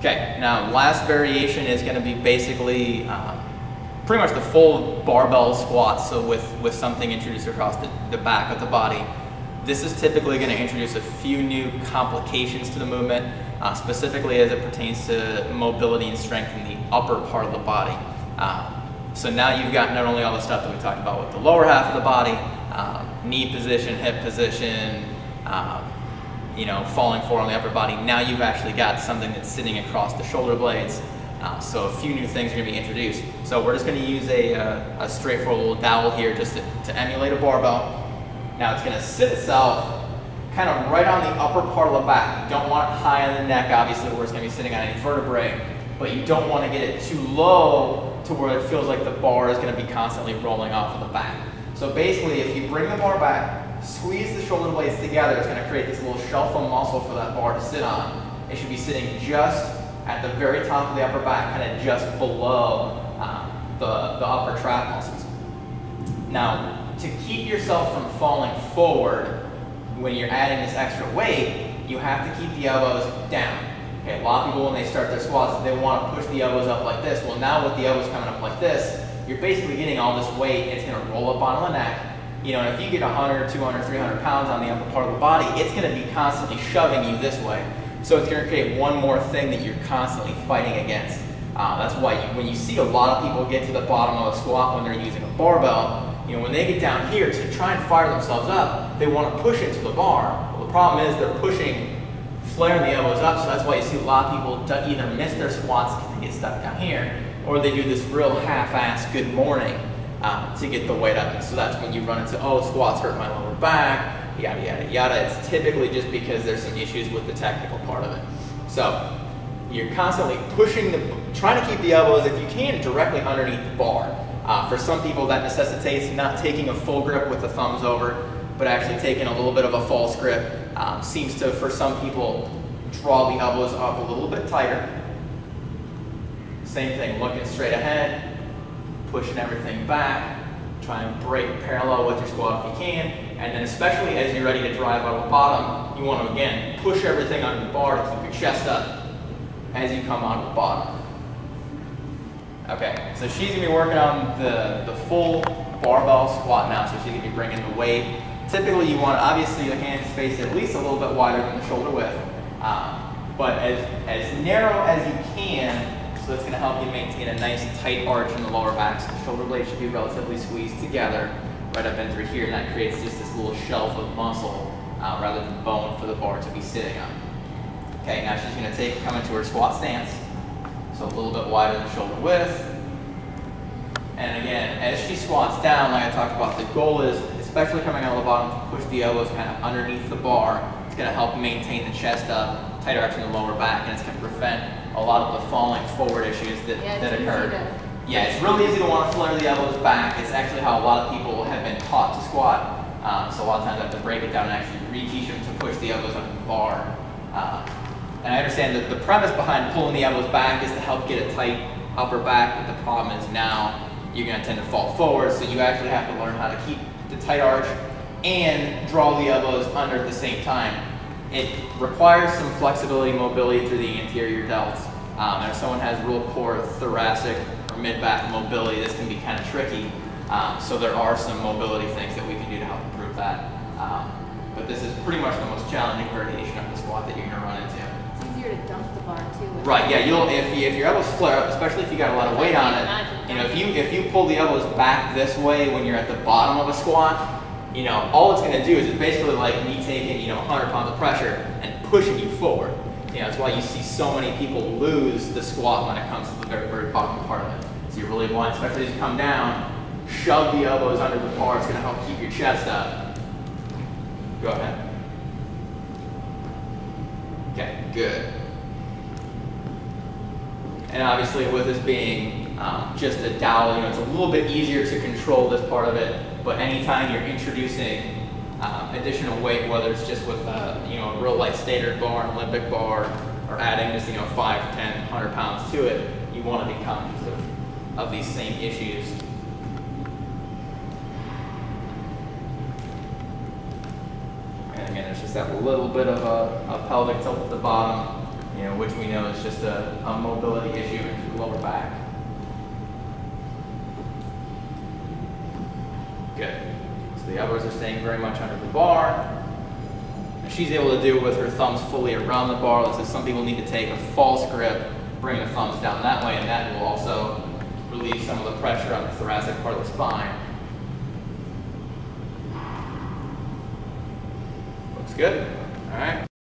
Okay, now last variation is going to be basically pretty much the full barbell squat, so with something introduced across the back of the body. This is typically going to introduce a few new complications to the movement, specifically as it pertains to mobility and strength in the upper part of the body. So now you've got not only all the stuff that we talked about with the lower half of the body, knee position, hip position, you know, falling forward on the upper body. Now you've actually got something that's sitting across the shoulder blades. So a few new things are going to be introduced. So we're just going to use a straightforward little dowel here just to emulate a barbell. Now it's going to sit itself kind of right on the upper part of the back. You don't want it high on the neck, obviously, where it's going to be sitting on any vertebrae, but you don't want to get it too low to where it feels like the bar is going to be constantly rolling off of the back. So basically, if you bring the bar back, squeeze the shoulder blades together, it's going to create this little shelf of muscle for that bar to sit on. It should be sitting just at the very top of the upper back, kind of just below the upper trap muscles. Now, to keep yourself from falling forward when you're adding this extra weight, you have to keep the elbows down. Okay, a lot of people, when they start their squats, they want to push the elbows up like this. Well, now with the elbows coming up like this, you're basically getting all this weight. It's going to roll up on the neck. You know, and if you get 100, 200, 300 pounds on the upper part of the body, it's going to be constantly shoving you this way. So it's going to create one more thing that you're constantly fighting against. That's why when you see a lot of people get to the bottom of a squat when they're using a barbell, you know, when they get down here to try and fire themselves up, they want to push into the bar. Well, the problem is they're pushing, flaring the elbows up, so that's why you see a lot of people either miss their squats because they get stuck down here, or they do this real half-ass good morning to get the weight up. And so that's when you run into, oh, squats hurt my lower back, yada, yada, yada. It's typically just because there's some issues with the technical part of it. So you're constantly pushing, trying to keep the elbows, if you can, directly underneath the bar. For some people, that necessitates not taking a full grip with the thumbs over, but actually taking a little bit of a false grip. Seems to, for some people, draw the elbows up a little bit tighter. Same thing, looking straight ahead, pushing everything back, try and break parallel with your squat if you can, and then especially as you're ready to drive out of the bottom, you want to, again, push everything under the bar to keep your chest up as you come out of the bottom. Okay, so she's going to be working on the full barbell squat now, so she's going to be bringing the weight. Typically you want, obviously, the hand space at least a little bit wider than the shoulder width, but as narrow as you can, so it's going to help you maintain a nice tight arch in the lower back, so the shoulder blades should be relatively squeezed together right up in through here, and that creates just this little shelf of muscle rather than bone for the bar to be sitting on. Okay, now she's going to come into her squat stance. So a little bit wider than shoulder width. And again, as she squats down, like I talked about, the goal is, especially coming out of the bottom, to push the elbows kind of underneath the bar. It's going to help maintain the chest up, tight arch in the lower back, and it's going to prevent a lot of the falling forward issues that occurred. Yeah, it's really easy to want to flare the elbows back. It's actually how a lot of people have been taught to squat. So a lot of times I have to break it down and actually reteach them to push the elbows under the bar. And I understand that the premise behind pulling the elbows back is to help get a tight upper back, but the problem is now you're going to tend to fall forward, so you actually have to learn how to keep the tight arch and draw the elbows under at the same time. It requires some flexibility, mobility through the anterior delts. And if someone has real poor thoracic or mid-back mobility, this can be kind of tricky. So there are some mobility things that we can do to help improve that. But this is pretty much the most challenging variation of the squat that you're going to run into. To dump the bar too. Right, yeah, if your elbows flare up, especially if you got a lot of weight on it, you know, if you pull the elbows back this way when you're at the bottom of a squat, you know, all it's going to do is it's basically like me taking, you know, 100 pounds of pressure and pushing you forward. You know, that's why you see so many people lose the squat when it comes to the very, very bottom part of it. So you really want, especially as you come down, shove the elbows under the bar. It's going to help keep your chest up. Go ahead. Okay, good. And obviously with this being just a dowel, you know, it's a little bit easier to control this part of it, but anytime you're introducing additional weight, whether it's just with you know, a real light standard bar, an Olympic bar, or adding just, you know, 5, 10, 100 pounds to it, you want to be conscious of these same issues. And again, there's just that little bit of a pelvic tilt at the bottom. You which we know is just a mobility issue in the lower back. Good. So the elbows are staying very much under the bar. And she's able to do it with her thumbs fully around the bar. So some people need to take a false grip, bring the thumbs down that way, and that will also relieve some of the pressure on the thoracic part of the spine. Looks good. All right.